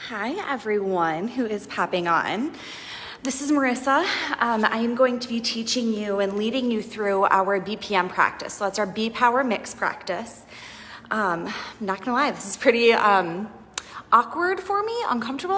Hi everyone who is popping on. This is Marissa. I am going to be teaching you and leading you through our BPM practice. So that's our B Power Mix practice. I'm not gonna lie, this is pretty awkward for me, uncomfortable.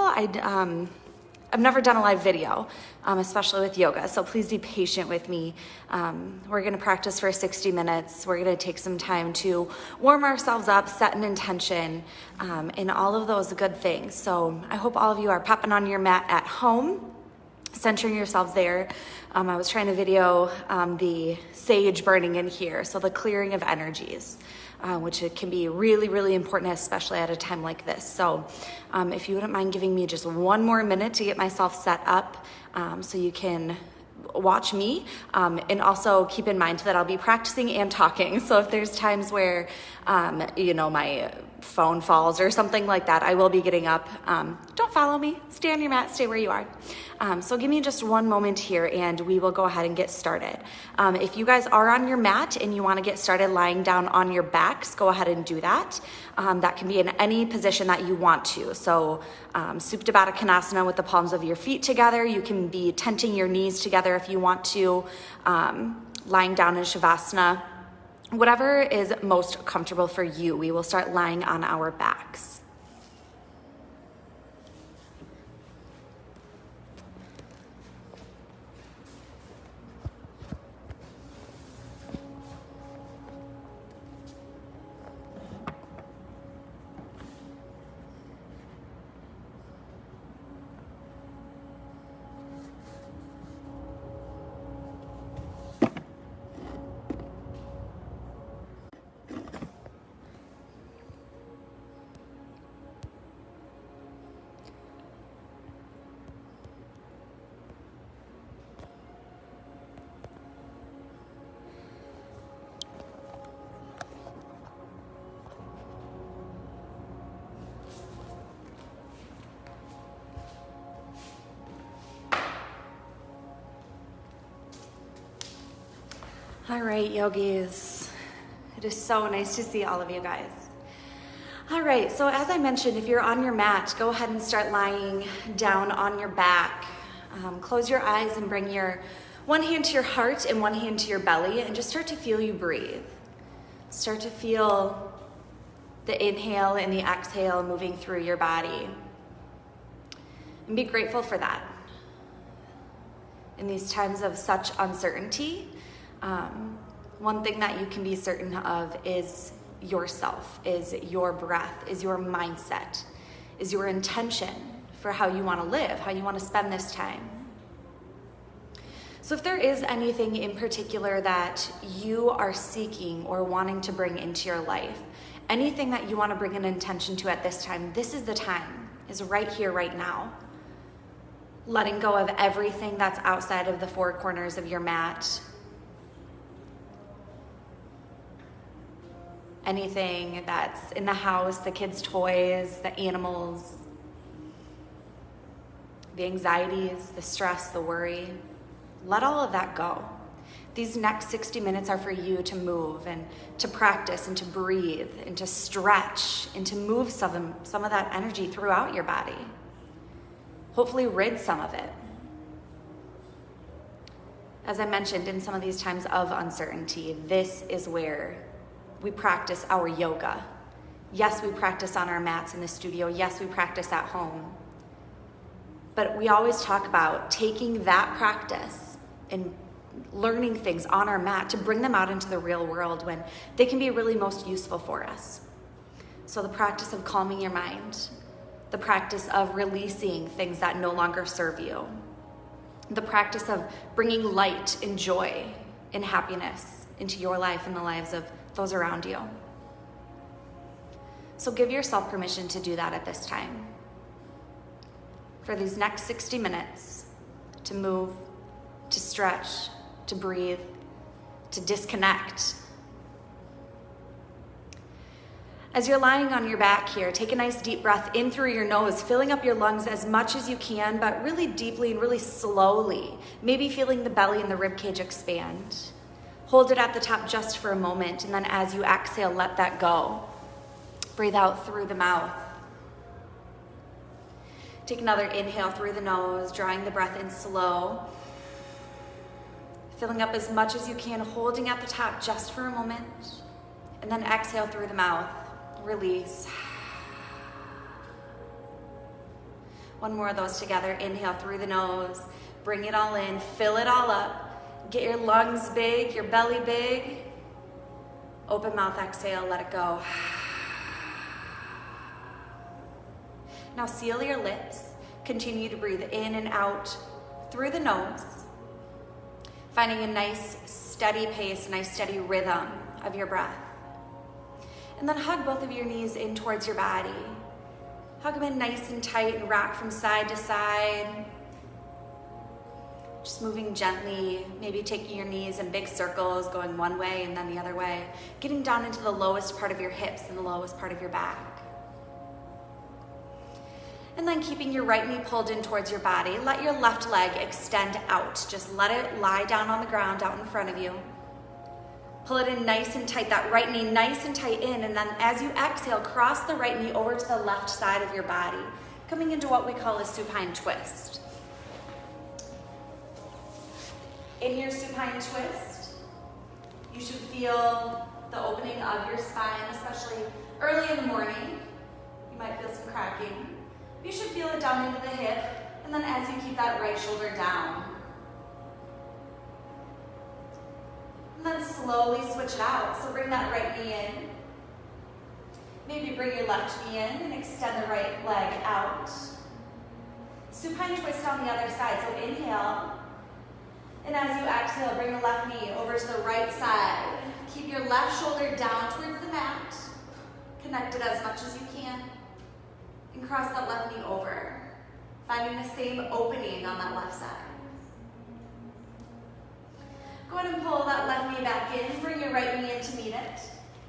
I've never done a live video, especially with yoga, so please be patient with me. We're gonna practice for 60 minutes. We're gonna take some time to warm ourselves up, set an intention, and all of those good things. So I hope all of you are popping on your mat at home, centering yourselves there. I was trying to video the sage burning in here, so the clearing of energies. Which it can be really, really important, especially at a time like this. So if you wouldn't mind giving me just one more minute to get myself set up so you can watch me, and also keep in mind that I'll be practicing and talking. So if there's times where, my phone falls or something like that, I will be getting up. Don't follow me, stay on your mat, stay where you are. So give me just one moment here and we will go ahead and get started. If you guys are on your mat and you wanna get started lying down on your backs, go ahead and do that. That can be in any position that you want to. So Supta Baddha Konasana with the palms of your feet together. You can be tenting your knees together if you want to, lying down in Shavasana. Whatever is most comfortable for you, we will start lying on our backs. All right, yogis. It is so nice to see all of you guys. All right, so as I mentioned, if you're on your mat, go ahead and start lying down on your back. Close your eyes and bring your one hand to your heart and one hand to your belly and just start to feel you breathe. Start to feel the inhale and the exhale moving through your body. And be grateful for that. In these times of such uncertainty, one thing that you can be certain of is yourself, is your breath, is your mindset, is your intention for how you want to live, how you want to spend this time. So if there is anything in particular that you are seeking or wanting to bring into your life, anything that you want to bring an intention to at this time, this is the time, is right here, right now. Letting go of everything that's outside of the four corners of your mat. Anything that's in the house, the kids' toys, the animals, the anxieties, the stress, the worry. Let all of that go. These next 60 minutes are for you to move and to practice and to breathe and to stretch and to move some of that energy throughout your body. Hopefully rid some of it. As I mentioned, in some of these times of uncertainty, this is where we practice our yoga. Yes, we practice on our mats in the studio. Yes, we practice at home. But we always talk about taking that practice and learning things on our mat to bring them out into the real world when they can be really most useful for us. So the practice of calming your mind, the practice of releasing things that no longer serve you, the practice of bringing light and joy and happiness into your life and the lives of those around you. So give yourself permission to do that at this time. For these next 60 minutes, to move, to stretch, to breathe, to disconnect. As you're lying on your back here, take a nice deep breath in through your nose, filling up your lungs as much as you can, but really deeply and really slowly. Maybe feeling the belly and the rib cage expand. Hold it at the top just for a moment, and then as you exhale, let that go. Breathe out through the mouth. Take another inhale through the nose, drawing the breath in slow. Filling up as much as you can, holding at the top just for a moment. And then exhale through the mouth, release. One more of those together. Inhale through the nose, bring it all in, fill it all up. Get your lungs big, your belly big. Open mouth, exhale, let it go. Now seal your lips. Continue to breathe in and out through the nose. Finding a nice steady pace, a nice steady rhythm of your breath. And then hug both of your knees in towards your body. Hug them in nice and tight and rock from side to side. Just moving gently, maybe taking your knees in big circles, going one way and then the other way. Getting down into the lowest part of your hips and the lowest part of your back. And then keeping your right knee pulled in towards your body. Let your left leg extend out. Just let it lie down on the ground out in front of you. Pull it in nice and tight, that right knee nice and tight in, and then as you exhale, cross the right knee over to the left side of your body, coming into what we call a supine twist. In your supine twist, you should feel the opening of your spine, especially early in the morning. You might feel some cracking. You should feel it down into the hip, and then as you keep that right shoulder down. And then slowly switch it out. So bring that right knee in. Maybe bring your left knee in and extend the right leg out. Supine twist on the other side. So inhale. And as you exhale, bring the left knee over to the right side. Keep your left shoulder down towards the mat. Connect it as much as you can. And cross that left knee over. Finding the same opening on that left side. Go ahead and pull that left knee back in. Bring your right knee in to meet it.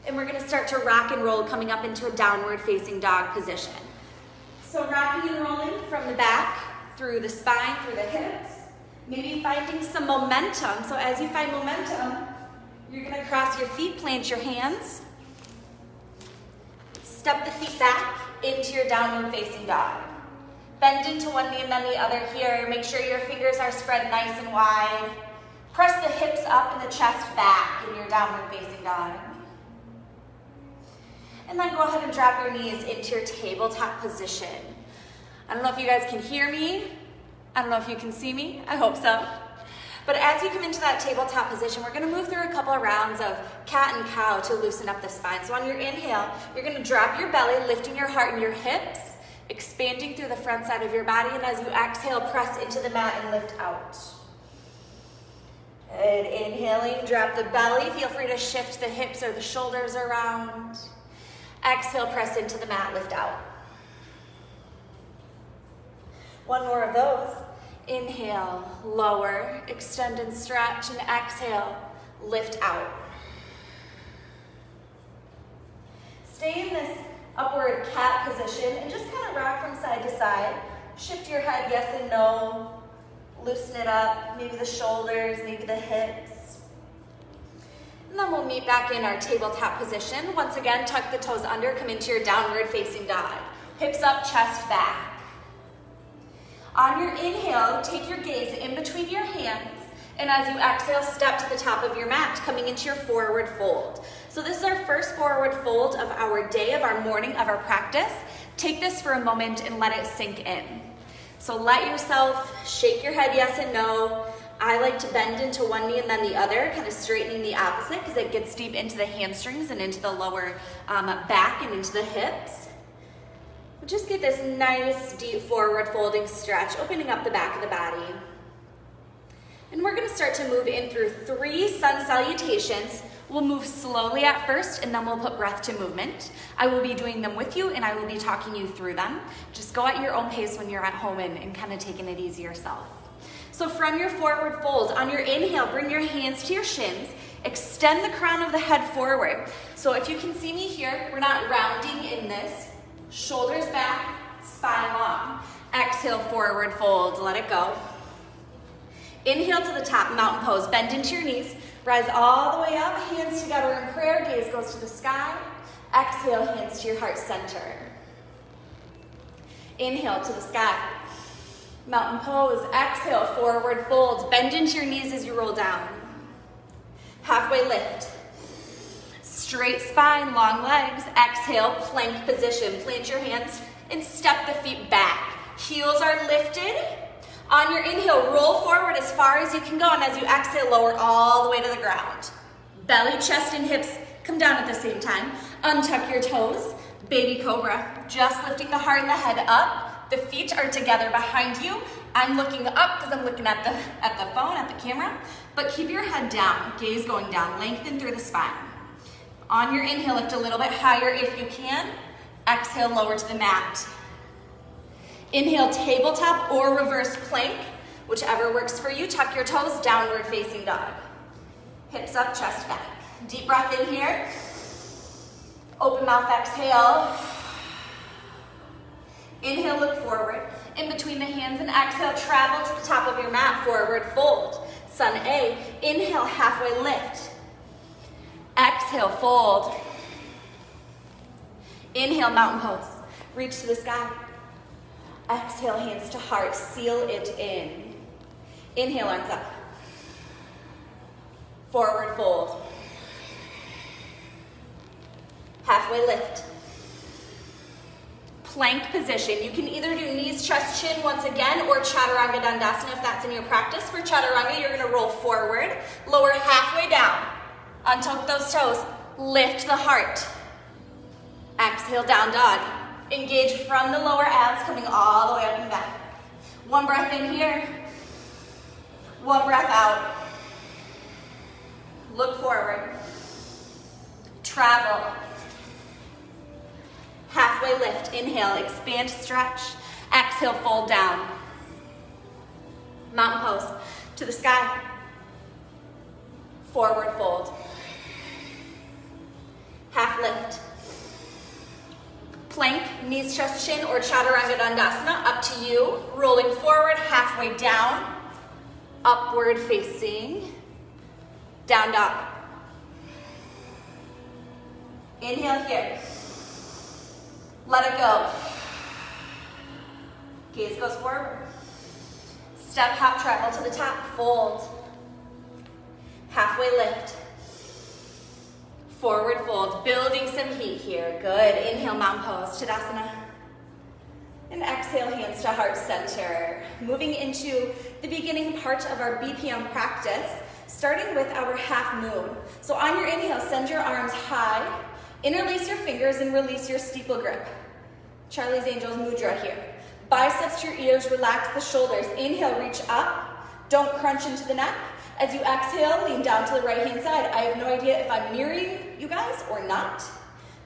And we're going to start to rock and roll, coming up into a downward facing dog position. So rocking and rolling from the back, through the spine, through the hips. Maybe finding some momentum. So as you find momentum, you're going to cross your feet, plant your hands. Step the feet back into your downward facing dog. Bend into one knee and then the other here. Make sure your fingers are spread nice and wide. Press the hips up and the chest back in your downward facing dog. And then go ahead and drop your knees into your tabletop position. I don't know if you guys can hear me. I don't know if you can see me. I hope so. But as you come into that tabletop position, we're going to move through a couple of rounds of cat and cow to loosen up the spine. So on your inhale, you're going to drop your belly, lifting your heart and your hips, expanding through the front side of your body. And as you exhale, press into the mat and lift out. And inhaling, drop the belly. Feel free to shift the hips or the shoulders around. Exhale, press into the mat, lift out. One more of those. Inhale, lower, extend and stretch, and exhale, lift out. Stay in this upward cat position and just kind of rock from side to side. Shift your head yes and no. Loosen it up, maybe the shoulders, maybe the hips. And then we'll meet back in our tabletop position. Once again, tuck the toes under, come into your downward facing dog. Hips up, chest back. On your inhale, take your gaze in between your hands, and as you exhale, step to the top of your mat, coming into your forward fold. So this is our first forward fold of our day, of our morning, of our practice. Take this for a moment and let it sink in. So let yourself shake your head yes and no. I like to bend into one knee and then the other, kind of straightening the opposite because it gets deep into the hamstrings and into the lower back and into the hips. Just get this nice deep forward folding stretch, opening up the back of the body. And we're going to start to move in through 3 sun salutations. We'll move slowly at first, and then we'll put breath to movement. I will be doing them with you, and I will be talking you through them. Just go at your own pace when you're at home and kind of taking it easy yourself. So from your forward fold, on your inhale, bring your hands to your shins. Extend the crown of the head forward. So if you can see me here, we're not rounding in this. Shoulders back, spine long. Exhale, forward fold, let it go. Inhale to the top, mountain pose. Bend into your knees. Rise all the way up, hands together in prayer. Gaze goes to the sky. Exhale, hands to your heart center. Inhale to the sky. Mountain pose. Exhale, forward fold. Bend into your knees as you roll down. Halfway lift. Straight spine, long legs. Exhale, plank position. Plant your hands and step the feet back. Heels are lifted. On your inhale, roll forward as far as you can go, and as you exhale, lower all the way to the ground. Belly, chest, and hips come down at the same time. Untuck your toes. Baby cobra. Just lifting the heart and the head up. The feet are together behind you. I'm looking up because I'm looking at the phone, at the camera. But keep your head down. Gaze going down. Lengthen through the spine. On your inhale, lift a little bit higher if you can. Exhale, lower to the mat. Inhale, tabletop or reverse plank, whichever works for you. Tuck your toes, downward facing dog. Hips up, chest back. Deep breath in here. Open mouth, exhale. Inhale, look forward. In between the hands and exhale, travel to the top of your mat, forward fold. Sun A. Inhale, halfway lift. Exhale, fold. Inhale, mountain pose. Reach to the sky. Exhale, hands to heart. Seal it in. Inhale, arms up. Forward fold. Halfway lift. Plank position. You can either do knees, chest, chin once again, or chaturanga dandasana if that's in your practice. For chaturanga, you're gonna roll forward, lower halfway down. Untuck those toes. Lift the heart. Exhale, down dog. Engage from the lower abs, coming all the way up and back. One breath in here. One breath out. Look forward. Travel. Halfway lift. Inhale, expand, stretch. Exhale, fold down. Mountain pose. To the sky. Forward fold. Half lift. Plank, knees, chest, chin, or chaturanga dandasana, up to you. Rolling forward, halfway down. Upward facing. Down dog. Inhale here. Let it go. Gaze goes forward. Step, hop, travel to the top. Fold. Halfway lift. Forward fold. Building some heat here. Good. Inhale, mountain pose. Tadasana. And exhale, hands to heart center. Moving into the beginning part of our BPM practice, starting with our half moon. So on your inhale, send your arms high. Interlace your fingers and release your steeple grip. Charlie's Angels mudra here. Biceps to your ears, relax the shoulders. Inhale, reach up. Don't crunch into the neck. As you exhale, lean down to the right-hand side. I have no idea if I'm mirroring you guys or not,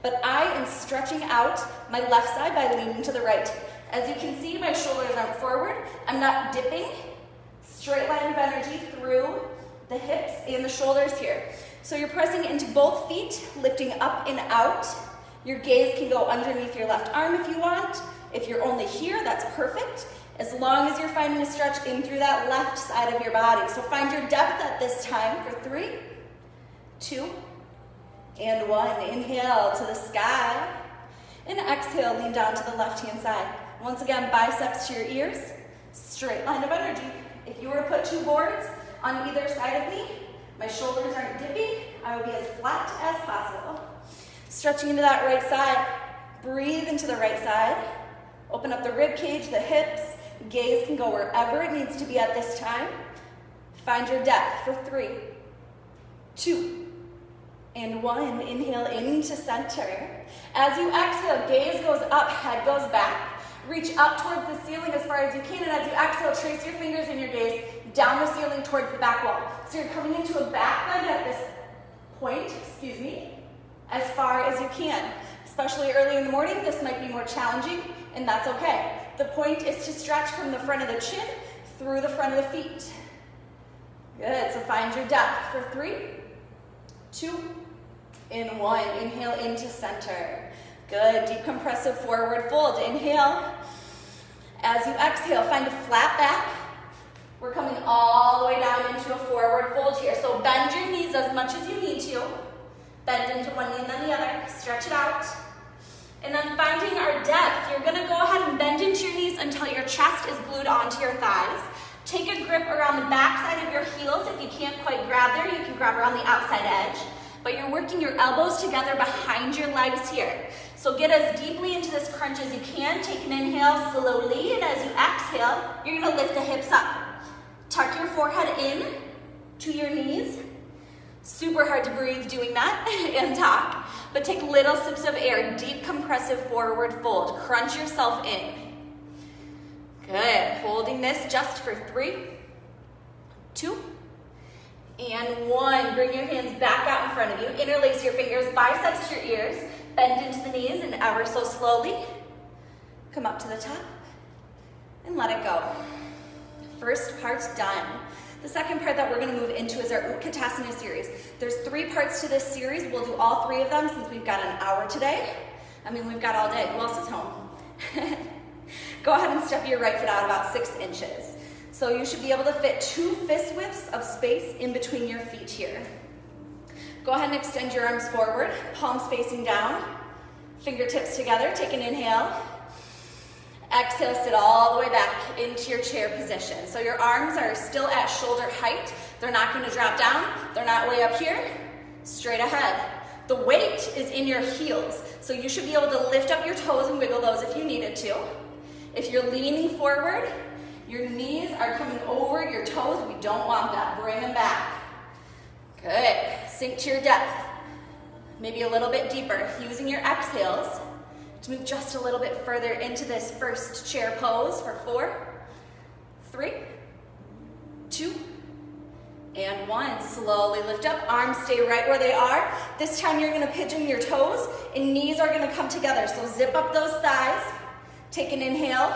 but I am stretching out my left side by leaning to the right. As you can see, my shoulders aren't forward. I'm not dipping. Straight line of energy through the hips and the shoulders here. So you're pressing into both feet, lifting up and out. Your gaze can go underneath your left arm if you want. If you're only here, that's perfect. As long as you're finding a stretch in through that left side of your body. So find your depth at this time for 3, 2, and 1. Inhale to the sky. And exhale, lean down to the left-hand side. Once again, biceps to your ears. Straight line of energy. If you were to put 2 boards on either side of me, my shoulders aren't dipping. I would be as flat as possible. Stretching into that right side. Breathe into the right side. Open up the rib cage, the hips. Gaze can go wherever it needs to be at this time. Find your depth for 3, 2, and 1. Inhale into center. As you exhale, gaze goes up, head goes back. Reach up towards the ceiling as far as you can, and as you exhale, trace your fingers and your gaze down the ceiling towards the back wall. So you're coming into a back bend at this point, as far as you can. Especially early in the morning, this might be more challenging, and that's okay. The point is to stretch from the front of the chin through the front of the feet. Good, so find your depth for 3, 2, and 1. Inhale into center. Good, deep compressive forward fold. Inhale. As you exhale, find a flat back. We're coming all the way down into a forward fold here. So bend your knees as much as you need to. Bend into one knee and then the other. Stretch it out. And then finding our depth, you're gonna go ahead and bend into your knees until your chest is glued onto your thighs. Take a grip around the back side of your heels. If you can't quite grab there, you can grab around the outside edge. But you're working your elbows together behind your legs here. So get as deeply into this crunch as you can. Take an inhale slowly, and as you exhale, you're gonna lift the hips up. Tuck your forehead in to your knees. Super hard to breathe doing that and talk, but take little sips of air, deep compressive forward fold. Crunch yourself in. Good, holding this just for 3, 2, and 1. Bring your hands back out in front of you. Interlace your fingers, biceps to your ears. Bend into the knees and ever so slowly come up to the top and let it go. First part's done. The second part that we're gonna move into is our Utkatasana series. There's 3 parts to this series. We'll do all 3 of them since we've got an hour today. I mean, we've got all day. Who else is home? Go ahead and step your right foot out about 6 inches. So you should be able to fit 2 fist widths of space in between your feet here. Go ahead and extend your arms forward, palms facing down, fingertips together. Take an inhale. Exhale, sit all the way back into your chair position. So your arms are still at shoulder height. They're not gonna drop down. They're not way up here, straight ahead. The weight is in your heels. So you should be able to lift up your toes and wiggle those if you needed to. If you're leaning forward, your knees are coming over your toes. We don't want that. Bring them back. Good. Sink to your depth. Maybe a little bit deeper. Using your exhales to move just a little bit further into this first chair pose for 4, 3, 2, and 1. Slowly lift up. Arms stay right where they are. This time you're gonna pigeon your toes and knees are gonna come together. So zip up those thighs. Take an inhale.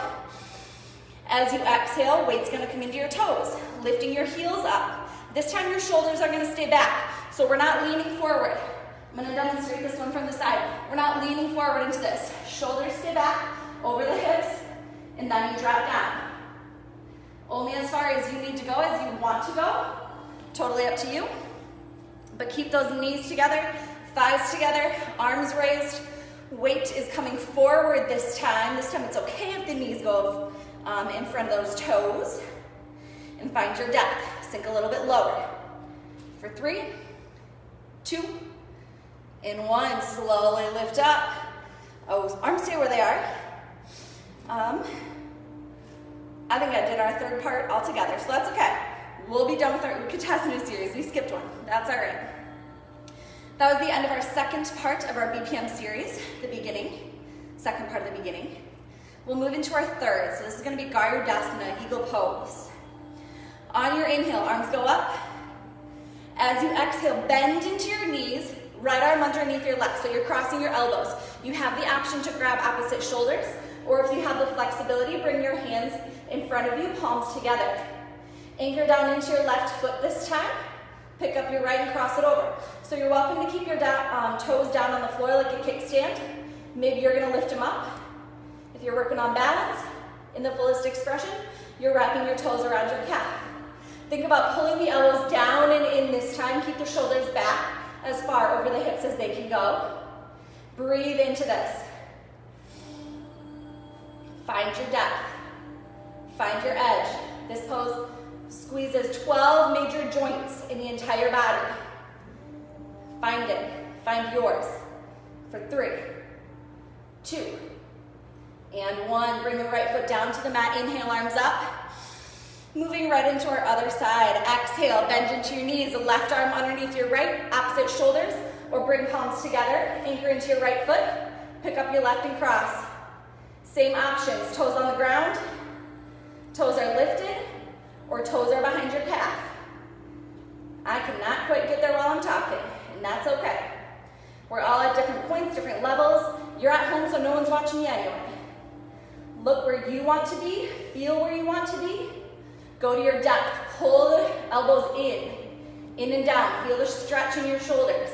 As you exhale, weight's gonna come into your toes. Lifting your heels up. This time your shoulders are gonna stay back. So we're not leaning forward. I'm gonna demonstrate this one from the side. We're not leaning forward into this. Shoulders stay back, over the hips, and then you drop down. Only as far as you need to go, as you want to go. Totally up to you. But keep those knees together, thighs together, arms raised. Weight is coming forward this time. This time it's okay if the knees go in front of those toes. And find your depth. Sink a little bit lower. For 3, 2, and 1. Slowly lift up. Oh, arms stay where they are. I think I did our 3rd part all together, so that's okay. We'll be done with our Utkatasana series. We skipped one. That's all right. That was the end of our 2nd part of our BPM series, the beginning. 2nd part of the beginning. We'll move into our 3rd. So this is going to be Garudasana, eagle pose. On your inhale, arms go up. As you exhale, bend into your knees, right arm underneath your left, so you're crossing your elbows. You have the option to grab opposite shoulders, or if you have the flexibility, bring your hands in front of you, palms together. Anchor down into your left foot this time. Pick up your right and cross it over. So you're welcome to keep your toes down on the floor like a kickstand. Maybe you're gonna lift them up. If you're working on balance, in the fullest expression, you're wrapping your toes around your calf. Think about pulling the elbows down and in this time. Keep the shoulders back as far over the hips as they can go. Breathe into this. Find your depth. Find your edge. This pose squeezes 12 major joints in the entire body. Find it. Find yours. For 3, 2, and 1. Bring the right foot down to the mat. Inhale, arms up. Moving right into our other side. Exhale, bend into your knees. Left arm underneath your right, opposite shoulders, or bring palms together. Anchor into your right foot. Pick up your left and cross. Same options. Toes on the ground. Toes are lifted, or toes are behind your calf. I cannot quite get there while I'm talking, and that's okay. We're all at different points, different levels. You're at home, so no one's watching you anyway. Look where you want to be. Feel where you want to be. Go to your depth. Pull the elbows in and down. Feel the stretch in your shoulders.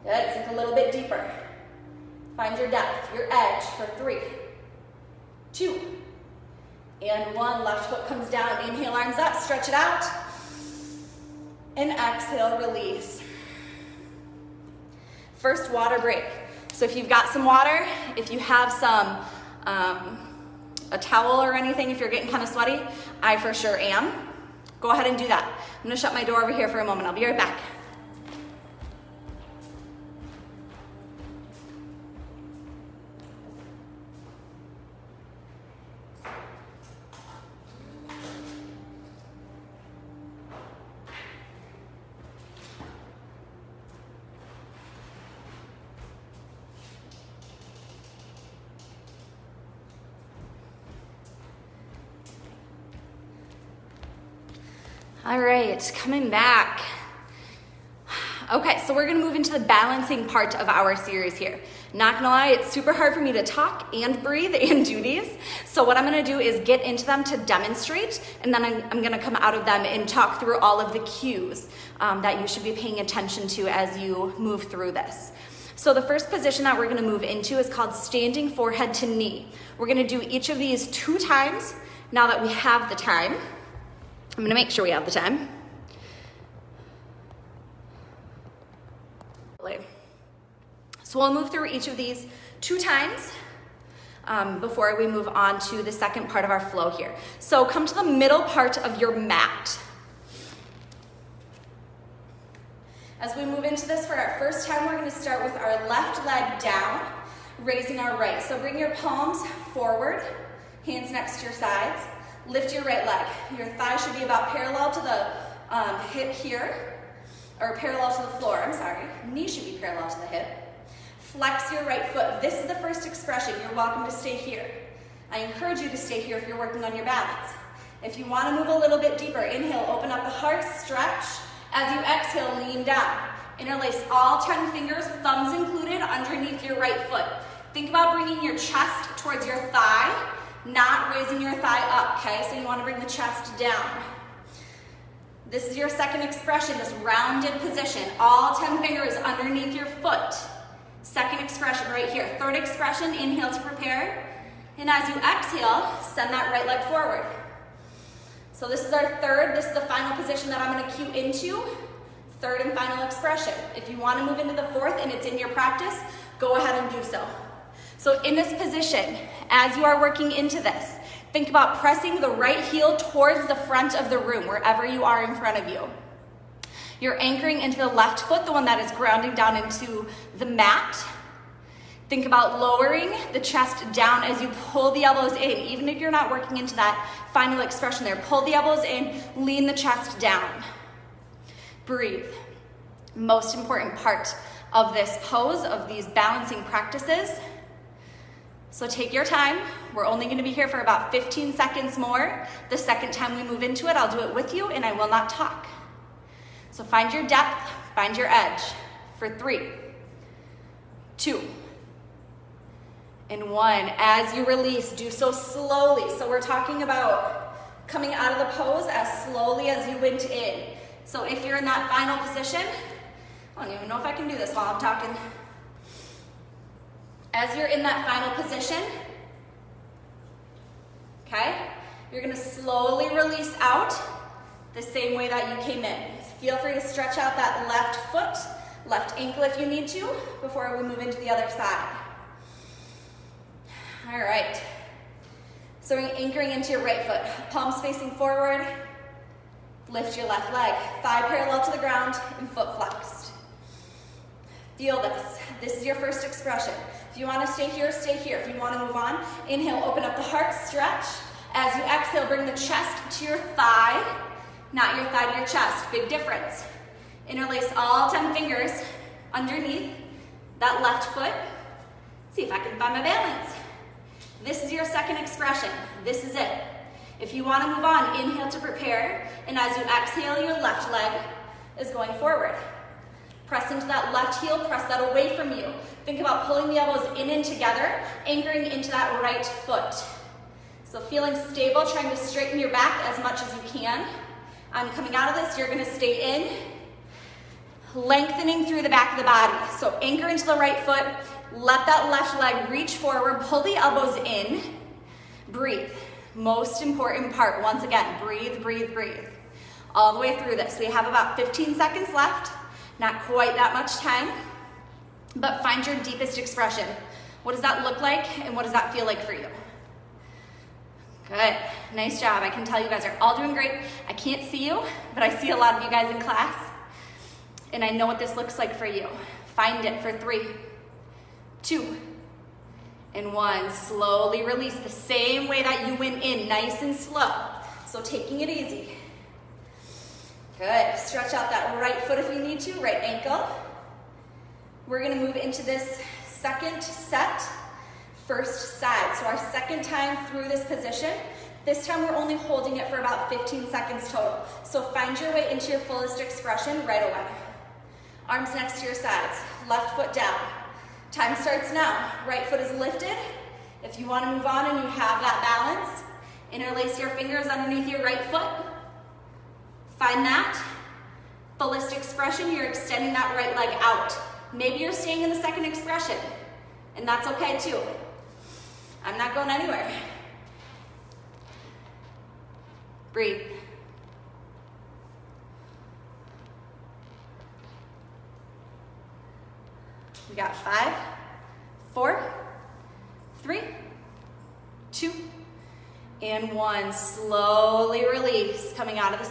Good. Sink a little bit deeper. Find your depth, your edge for 3, 2, and 1. Left foot comes down. Inhale, arms up. Stretch it out. And exhale, release. First water break. So if you've got some water, if you have some, a towel or anything, if you're getting kind of sweaty, I for sure am. Go ahead and do that. I'm gonna shut my door over here for a moment. I'll be right back. All right, coming back. Okay, so we're gonna move into the balancing part of our series here. Not gonna lie, it's super hard for me to talk and breathe and do these. So what I'm gonna do is get into them to demonstrate, and then I'm gonna come out of them and talk through all of the cues that you should be paying attention to as you move through this. So the first position that we're gonna move into is called standing forehead to knee. We're gonna do each of these 2 times now that we have the time. I'm gonna make sure we have the time. So we'll move through each of these 2 times before we move on to the second part of our flow here. So come to the middle part of your mat. As we move into this for our first time, we're gonna start with our left leg down, raising our right. So bring your palms forward, hands next to your sides. Lift your right leg. Your thigh should be about parallel to the hip here, or parallel to the floor, I'm sorry. Knee should be parallel to the hip. Flex your right foot. This is the first expression. You're welcome to stay here. I encourage you to stay here if you're working on your balance. If you want to move a little bit deeper, inhale, open up the heart, stretch. As you exhale, lean down. Interlace all 10 fingers, thumbs included, underneath your right foot. Think about bringing your chest towards your thigh, not raising your thigh up, okay? So you want to bring the chest down. This is your second expression, this rounded position. All 10 fingers underneath your foot. Second expression right here. Third expression, inhale to prepare. And as you exhale, send that right leg forward. So this is our third, this is the final position that I'm going to cue into. Third and final expression. If you want to move into the fourth and it's in your practice, go ahead and do so. So in this position, as you are working into this, think about pressing the right heel towards the front of the room, wherever you are in front of you. You're anchoring into the left foot, the one that is grounding down into the mat. Think about lowering the chest down as you pull the elbows in. Even if you're not working into that final expression there, pull the elbows in, lean the chest down. Breathe. Most important part of this pose, of these balancing practices. So take your time. We're only going to be here for about 15 seconds more. The second time we move into it, I'll do it with you and I will not talk. So find your depth, find your edge for 3, 2, and 1. As you release, do so slowly. So we're talking about coming out of the pose as slowly as you went in. So if you're in that final position, I don't even know if I can do this while I'm talking. As you're in that final position, okay, you're gonna slowly release out the same way that you came in. Feel free to stretch out that left foot, left ankle if you need to, before we move into the other side. All right, so we're anchoring into your right foot, palms facing forward, lift your left leg, thigh parallel to the ground and foot flexed. Feel this. This is your first expression. If you want to stay here, stay here. If you want to move on, inhale, open up the heart, stretch. As you exhale, bring the chest to your thigh, not your thigh to your chest. Big difference. Interlace all 10 fingers underneath that left foot. See if I can find my balance. This is your second expression. This is it. If you want to move on, inhale to prepare, and as you exhale, your left leg is going forward. Press into that left heel, press that away from you. Think about pulling the elbows in and together, anchoring into that right foot. So feeling stable, trying to straighten your back as much as you can. Coming out of this, you're gonna stay in, lengthening through the back of the body. So anchor into the right foot, let that left leg reach forward, pull the elbows in, breathe. Most important part, once again, breathe, breathe, breathe. All the way through this. We have about 15 seconds left. Not quite that much time. but find your deepest expression. What does that look like and what does that feel like for you? Good, nice job. I can tell you guys are all doing great. I can't see you, but I see a lot of you guys in class, and I know what this looks like for you. Find it for 3, 2, and 1. Slowly release the same way that you went in, nice and slow. So taking it easy. Good, stretch out that right foot if you need to, right ankle. We're gonna move into this second set, first side. So our second time through this position, this time we're only holding it for about 15 seconds total. So find your way into your fullest expression right away. Arms next to your sides, left foot down. Time starts now. Right foot is lifted. If you want to move on and you have that balance, interlace your fingers underneath your right foot. Find that fullest expression. You're extending that right leg out. Maybe you're staying in the second expression, and that's okay too. I'm not going anywhere. Breathe. We got 5, 4, 3, 2, and 1. Slowly release, coming out the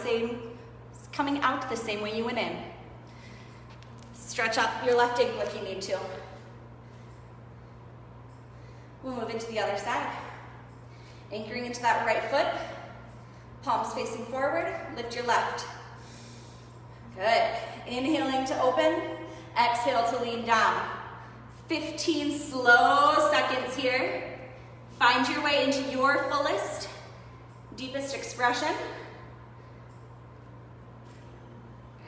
same way you went in. Stretch up your left ankle if you need to. We'll move into the other side. Anchoring into that right foot, palms facing forward, lift your left. Good. Inhaling to open, exhale to lean down. 15 slow seconds here. Find your way into your fullest, deepest expression.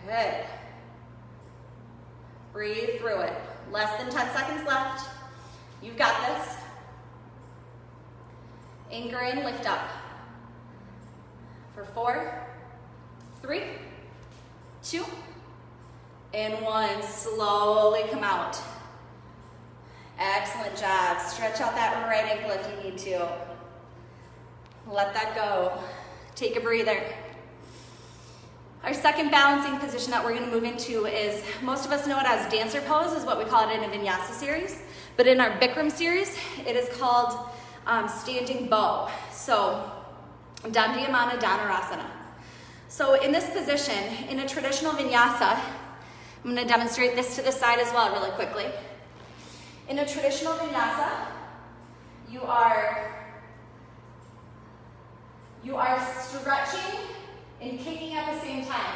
Good. Breathe through it. Less than 10 seconds left. You've got this. Anchor in, lift up. For 4, 3, 2, and 1. Slowly come out. Excellent job. Stretch out that right ankle if you need to. Let that go. Take a breather. Our second balancing position that we're going to move into is, most of us know it as dancer pose, is what we call it in a vinyasa series. But in our Bikram series, it is called standing bow. So, Dandiyamana Dhanurasana. So in this position, in a traditional vinyasa, I'm going to demonstrate this to the side as well really quickly. In a traditional vinyasa, you are stretching and kicking at the same time.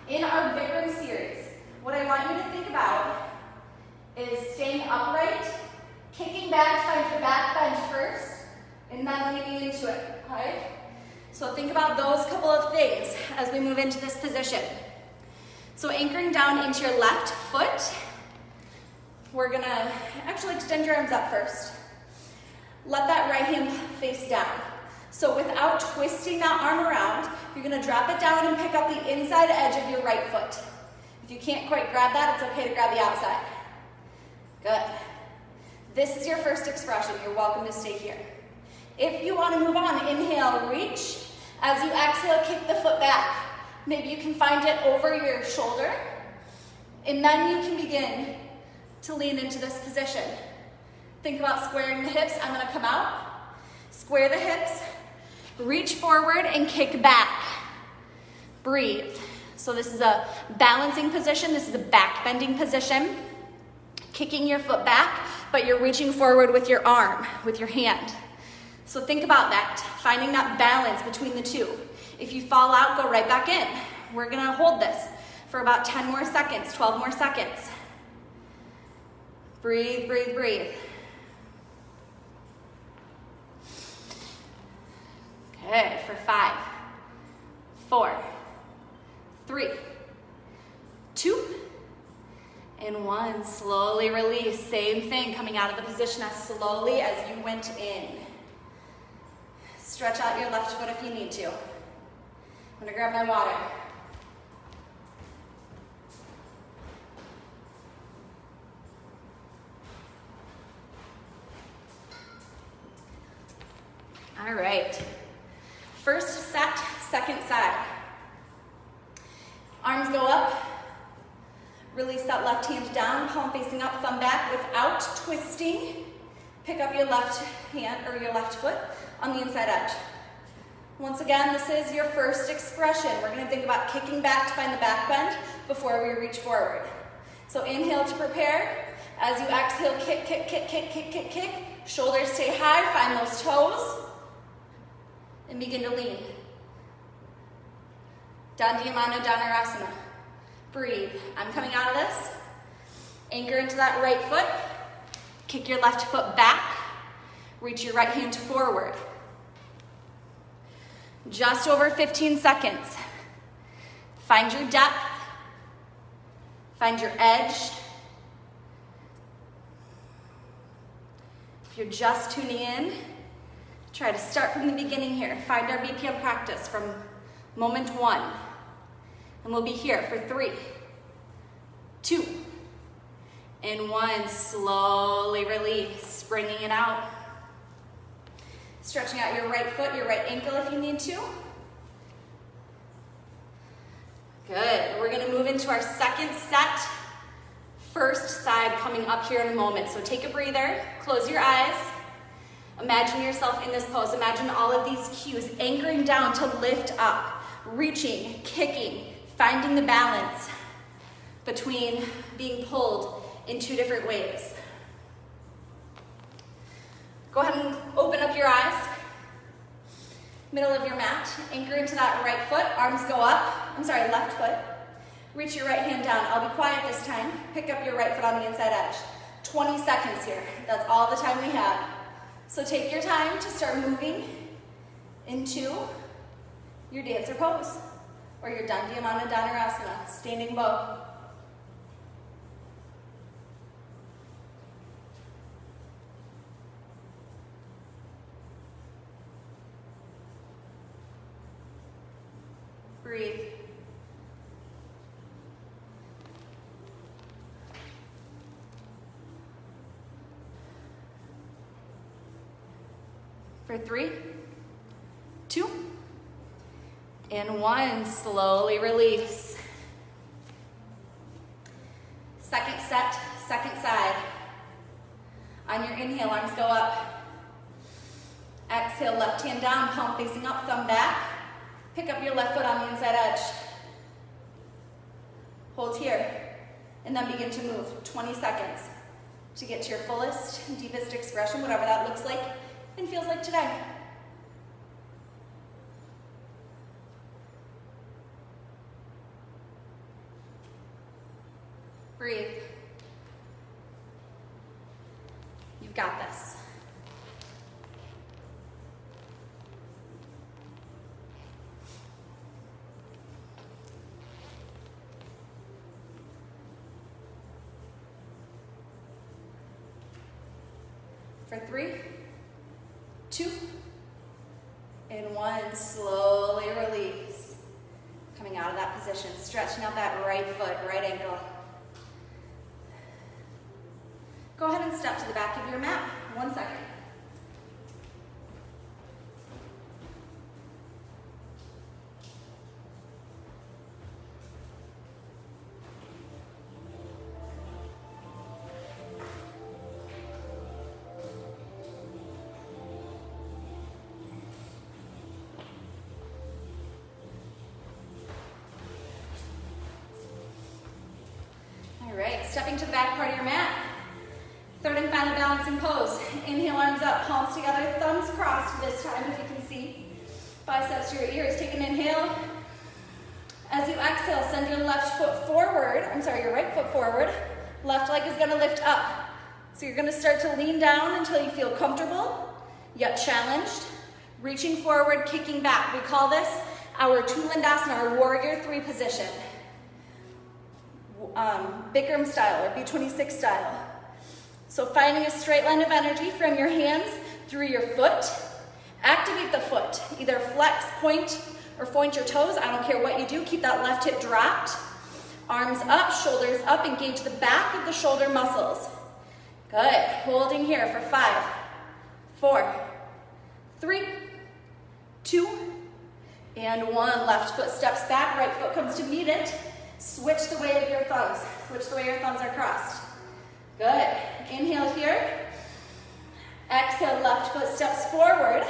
In our Bikram series, what I want you to think about is staying upright, kicking back, find your back bend first, and then leaning into it, okay? So think about those couple of things as we move into this position. So anchoring down into your left foot, we're gonna actually extend your arms up first. Let that right hand face down. So without twisting that arm around, you're gonna drop it down and pick up the inside edge of your right foot. If you can't quite grab that, it's okay to grab the outside. Good. This is your first expression. You're welcome to stay here. If you want to move on, inhale, reach. As you exhale, kick the foot back. Maybe you can find it over your shoulder, and then you can begin to lean into this position. Think about squaring the hips. I'm going to come out, square the hips, reach forward, and kick back. Breathe. So this is a balancing position. This is a back bending position. Kicking your foot back, but you're reaching forward with your arm, with your hand. So think about that, finding that balance between the two. If you fall out, go right back in. We're gonna hold this for about 10 more seconds, 12 more seconds. Breathe, breathe, breathe. Okay, for 5, 4, 3, 2, and 1. Slowly release. Same thing, coming out of the position as slowly as you went in. Stretch out your left foot if you need to. I'm gonna grab my water. All right. First set, second side. Arms go up. Release that left hand down, palm facing up, thumb back without twisting. Pick up your left hand or your left foot on the inside edge. Once again, this is your first expression. We're going to think about kicking back to find the back bend before we reach forward. So inhale to prepare. As you exhale, kick, kick, kick, kick, kick, kick, kick. Shoulders stay high, find those toes, and begin to lean. Dandiyamana Dhanurasana. Breathe. I'm coming out of this. Anchor into that right foot. Kick your left foot back. Reach your right hand forward. Just over 15 seconds. Find your depth. Find your edge. If you're just tuning in, try to start from the beginning here. Find our BPM practice from moment 1. And we'll be here for 3, 2, and 1. Slowly release, bringing it out. Stretching out your right foot, your right ankle if you need to. Good. We're going to move into our second set. First side coming up here in a moment. So take a breather, close your eyes. Imagine yourself in this pose. Imagine all of these cues anchoring down to lift up, reaching, kicking, finding the balance between being pulled in 2 different ways. Go ahead and open up your eyes. Middle of your mat, anchor into that right foot, arms go up. Left foot. Reach your right hand down. I'll be quiet this time. Pick up your right foot on the inside edge. 20 seconds here. That's all the time we have. So take your time to start moving into your dancer pose or your Dandiyamana Dhanurasana, standing bow. Breathe. For 3, 2, and 1. Slowly release. Second set, second side. On your inhale, arms go up. Exhale, left hand down, palm facing up, thumb back. Pick up your left foot on the inside edge. Hold here, and then begin to move. 20 seconds to get to your fullest and deepest expression, whatever that looks like and feels like today. Breathe. You've got this. For 3, 2, and 1. Slowly release. Coming out of that position, stretching out that right foot, right ankle. Go ahead and step to the back of your mat. 1 second. All right, stepping to the back part of your mat. Third and final balancing pose. Inhale, arms up, palms together, thumbs crossed this time if you can see. Biceps to your ears. Take an inhale. As you exhale, send your left foot forward. Your right foot forward. Left leg is gonna lift up. So you're gonna start to lean down until you feel comfortable, yet challenged. Reaching forward, kicking back. We call this our Tulandasana, our warrior 3 position. Bikram style or B26 style. So finding a straight line of energy from your hands through your foot. Activate the foot. Either flex, point, or point your toes. I don't care what you do. Keep that left hip dropped. Arms up, shoulders up. Engage the back of the shoulder muscles. Good. Holding here for 5, 4, 3, 2, and 1. Left foot steps back. Right foot comes to meet it. Switch the weight of your thumbs. Switch the way your thumbs are crossed. Good. Inhale here. Exhale, left foot steps forward.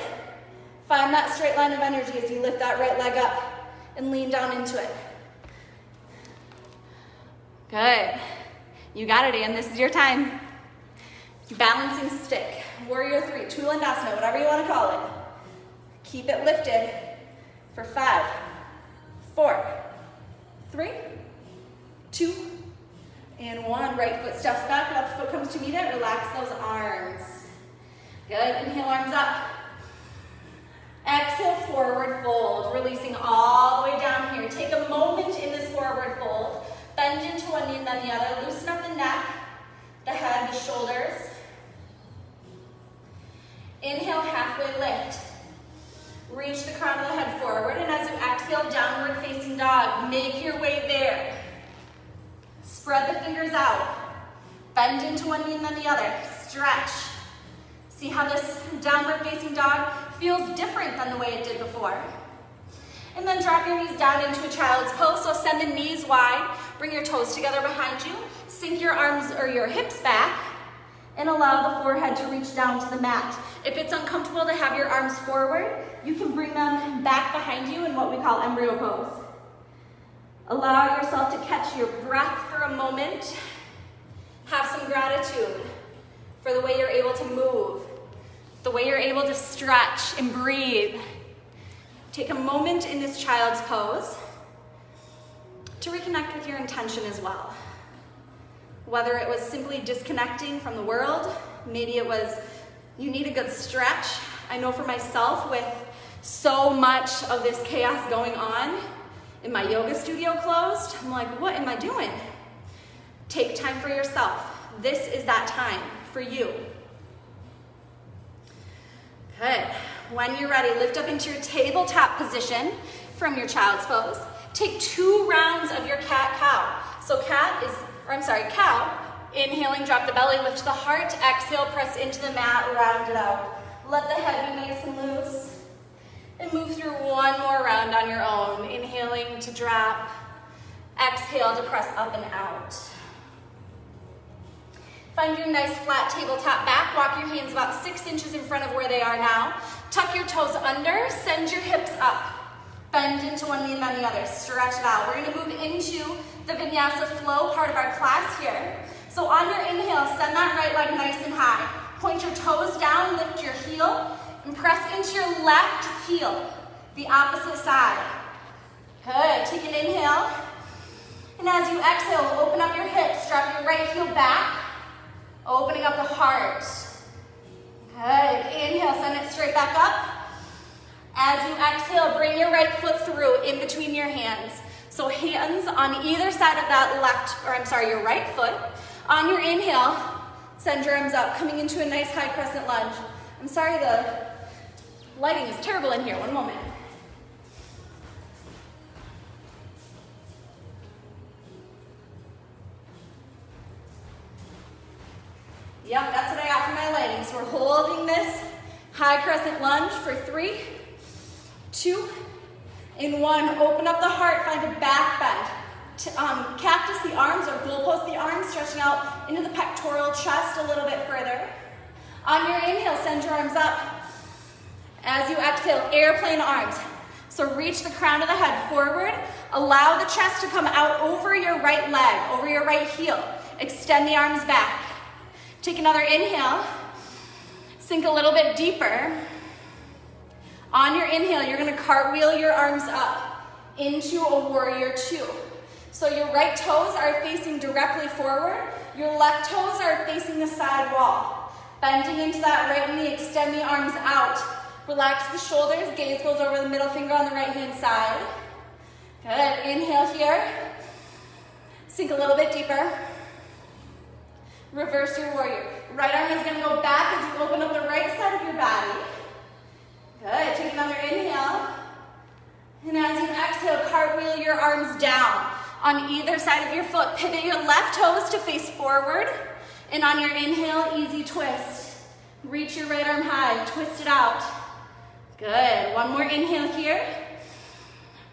Find that straight line of energy as you lift that right leg up and lean down into it. Good. You got it, Ann. This is your time. Balancing stick. Warrior 3, Tulandasana, whatever you want to call it. Keep it lifted for 5, 4, 3, 2, and 1. Right foot steps back, left foot comes to meet it. Relax those arms. Good. Inhale, arms up. Exhale, forward fold. Releasing all the way down here. Take a moment in this forward fold. Bend into one knee and then the other. Loosen up the neck, the head, the shoulders. Inhale, halfway lift. Reach the crown of the head forward, and as you exhale, downward facing dog. Make your way there. Spread the fingers out. Bend into one knee and then the other. Stretch. See how this downward facing dog feels different than the way it did before. And then drop your knees down into a child's pose. So send the knees wide. Bring your toes together behind you. Sink your arms or your hips back. And allow the forehead to reach down to the mat. If it's uncomfortable to have your arms forward, you can bring them back behind you in what we call embryo pose. Allow yourself to catch your breath for a moment. Have some gratitude for the way you're able to move, the way you're able to stretch and breathe. Take a moment in this child's pose to reconnect with your intention as well. Whether it was simply disconnecting from the world, maybe it was you need a good stretch. I know for myself, with so much of this chaos going on, in my yoga studio closed, I'm like, what am I doing? Take time for yourself. This is that time for you. Good. When you're ready, lift up into your tabletop position from your child's pose. Take 2 rounds of your cat-cow. So cow, inhaling, drop the belly, lift the heart. Exhale, press into the mat, round it out. Let the head be nice and loose. And move through one more round on your own. Inhaling to drop. Exhale to press up and out. Find your nice flat tabletop back. Walk your hands about 6 inches in front of where they are now. Tuck your toes under. Send your hips up. Bend into one knee and then the other. Stretch it out. We're going to move into the vinyasa flow part of our class here. So on your inhale, send that right leg nice and high. Point your toes down, lift your heel, and press into your left heel, the opposite side. Good. Take an inhale. And as you exhale, open up your hips. Drop your right heel back, opening up the heart. Good. Inhale, send it straight back up. As you exhale, bring your right foot through in between your hands. So hands on either side of that your right foot. On your inhale, send your arms up, coming into a nice high crescent lunge. I'm sorry, the lighting is terrible in here. One moment. Yep, that's what I got for my lighting. So we're holding this high crescent lunge for 3, 2, and 1. Open up the heart, find a back bend. Cactus the arms or goalpost the arms, stretching out into the pectoral chest a little bit further. On your inhale, send your arms up. As you exhale, airplane arms. So reach the crown of the head forward. Allow the chest to come out over your right leg, over your right heel. Extend the arms back. Take another inhale. Sink a little bit deeper. On your inhale, you're going to cartwheel your arms up into a warrior 2. So your right toes are facing directly forward. Your left toes are facing the side wall. Bending into that right knee, extend the arms out. Relax the shoulders, gaze goes over the middle finger on the right hand side. Good, inhale here. Sink a little bit deeper. Reverse your warrior. Right arm is gonna go back as you open up the right side of your body. Good, take another inhale. And as you exhale, cartwheel your arms down. On either side of your foot, pivot your left toes to face forward. And on your inhale, easy twist. Reach your right arm high, twist it out. Good, one more inhale here.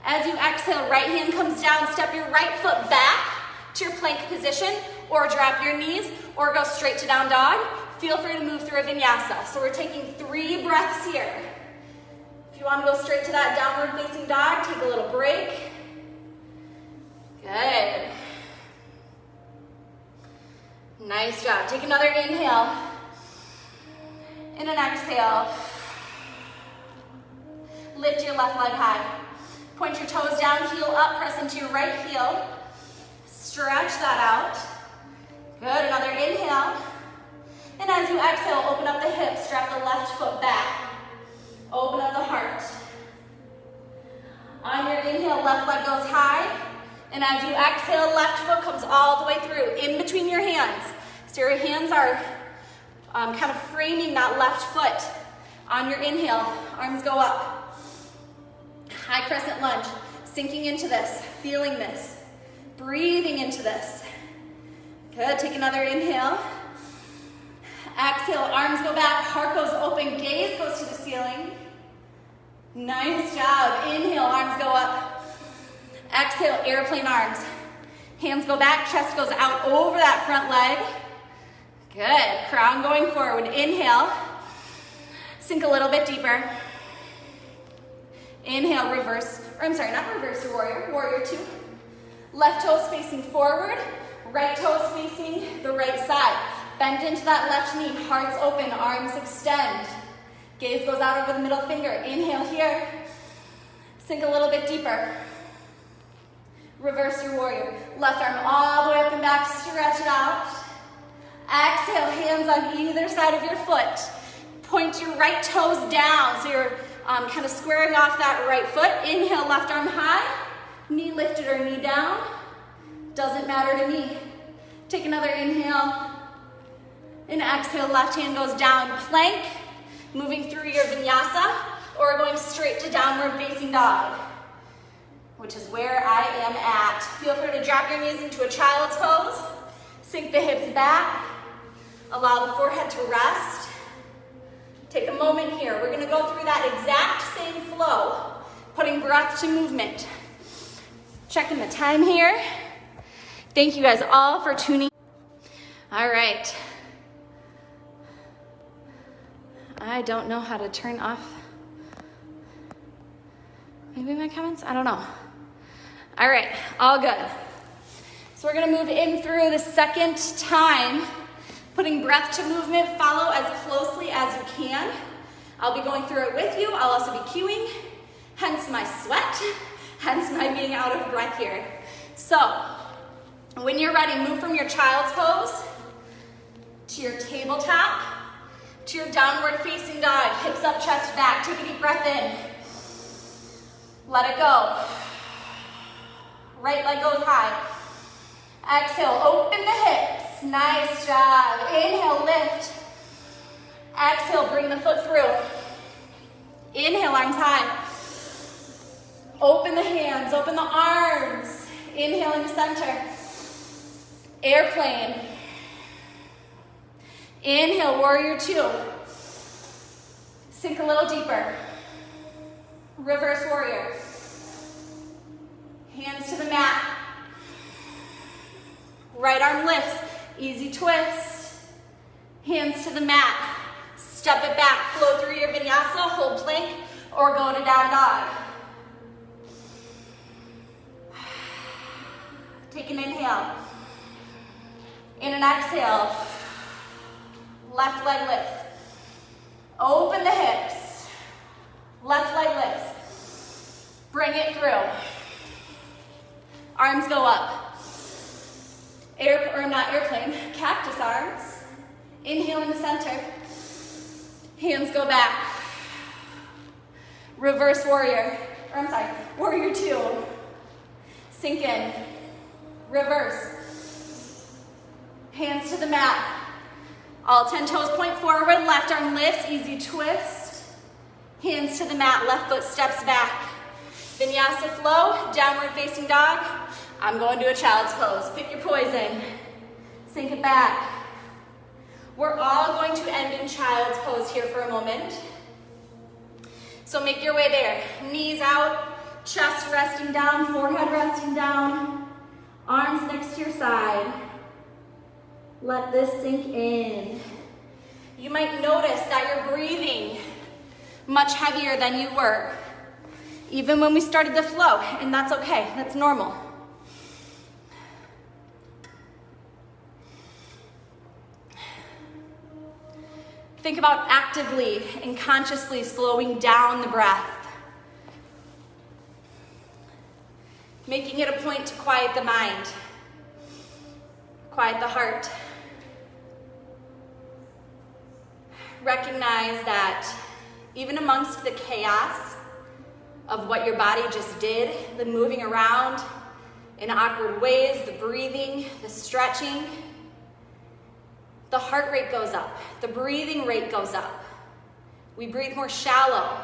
As you exhale, right hand comes down, step your right foot back to your plank position, or drop your knees, or go straight to down dog. Feel free to move through a vinyasa. So we're taking 3 breaths here. If you want to go straight to that downward facing dog, take a little break. Good. Nice job. Take another inhale. And an exhale. Lift your left leg high. Point your toes down, heel up, press into your right heel. Stretch that out. Good, another inhale. And as you exhale, open up the hips, strap the left foot back. Open up the heart. On your inhale, left leg goes high. And as you exhale, left foot comes all the way through, in between your hands. So your hands are kind of framing that left foot. On your inhale, arms go up. High crescent lunge, sinking into this, feeling this, breathing into this. Good, take another inhale. Exhale, arms go back, heart goes open, gaze goes to the ceiling. Nice job. Inhale, arms go up. Exhale, airplane arms. Hands go back, chest goes out over that front leg. Good, crown going forward. Inhale, sink a little bit deeper. Inhale, reverse, or I'm sorry, not reverse to warrior, warrior 2. Left toes facing forward, right toes facing the right side. Bend into that left knee, hearts open, arms extend. Gaze goes out over the middle finger. Inhale here, sink a little bit deeper. Reverse your warrior. Left arm all the way up and back, stretch it out. Exhale, hands on either side of your foot. Point your right toes down, so you're kind of squaring off that right foot. Inhale, left arm high, knee lifted or knee down. Doesn't matter to me. Take another inhale. And exhale, left hand goes down. Plank, moving through your vinyasa, or going straight to downward facing dog, which is where I am at. Feel free to drop your knees into a child's pose. Sink the hips back. Allow the forehead to rest. Take a moment here. We're gonna go through that exact same flow, putting breath to movement. Checking the time here. Thank you guys all for tuning. All right. I don't know how to turn off maybe my comments, I don't know. All right, all good. So we're gonna move in through the second time. Putting breath to movement, follow as closely as you can. I'll be going through it with you. I'll also be cueing, hence my sweat, hence my being out of breath here. So, when you're ready, move from your child's pose to your tabletop, to your downward facing dog. Hips up, chest back. Take a deep breath in. Let it go. Right leg goes high. Exhale, open the hips. Nice job. Inhale, lift. Exhale, bring the foot through. Inhale, arms high. Open the hands, open the arms. Inhale into center. Airplane. Inhale, warrior 2. Sink a little deeper. Reverse warrior. Hands to the mat. Right arm lifts. Easy twist. Hands to the mat. Step it back. Flow through your vinyasa. Hold plank or go to down dog. Take an inhale. In an exhale. Left leg lifts. Open the hips. Left leg lifts. Bring it through. Arms go up. Not airplane, cactus arms. Inhale into center. Hands go back. Reverse warrior. Warrior 2. Sink in. Reverse. Hands to the mat. All 10 toes point forward. Left arm lifts. Easy twist. Hands to the mat. Left foot steps back. Vinyasa flow. Downward facing dog. I'm going to a child's pose. Pick your poison. Sink it back. We're all going to end in child's pose here for a moment. So make your way there. Knees out, chest resting down, forehead resting down. Arms next to your side. Let this sink in. You might notice that you're breathing much heavier than you were, even when we started the flow, and that's okay, that's normal. Think about actively and consciously slowing down the breath. Making it a point to quiet the mind, quiet the heart. Recognize that even amongst the chaos of what your body just did, the moving around in awkward ways, the breathing, the stretching, the heart rate goes up, the breathing rate goes up. We breathe more shallow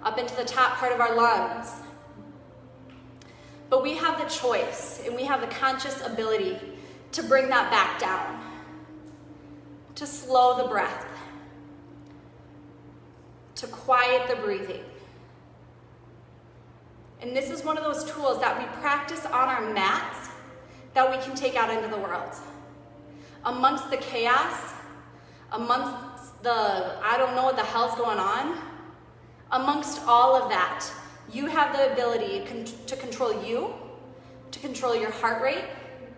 up into the top part of our lungs. But we have the choice and we have the conscious ability to bring that back down, to slow the breath, to quiet the breathing. And this is one of those tools that we practice on our mats that we can take out into the world. Amongst the chaos, amongst the, I don't know what the hell's going on, amongst all of that, you have the ability to control you, to control your heart rate,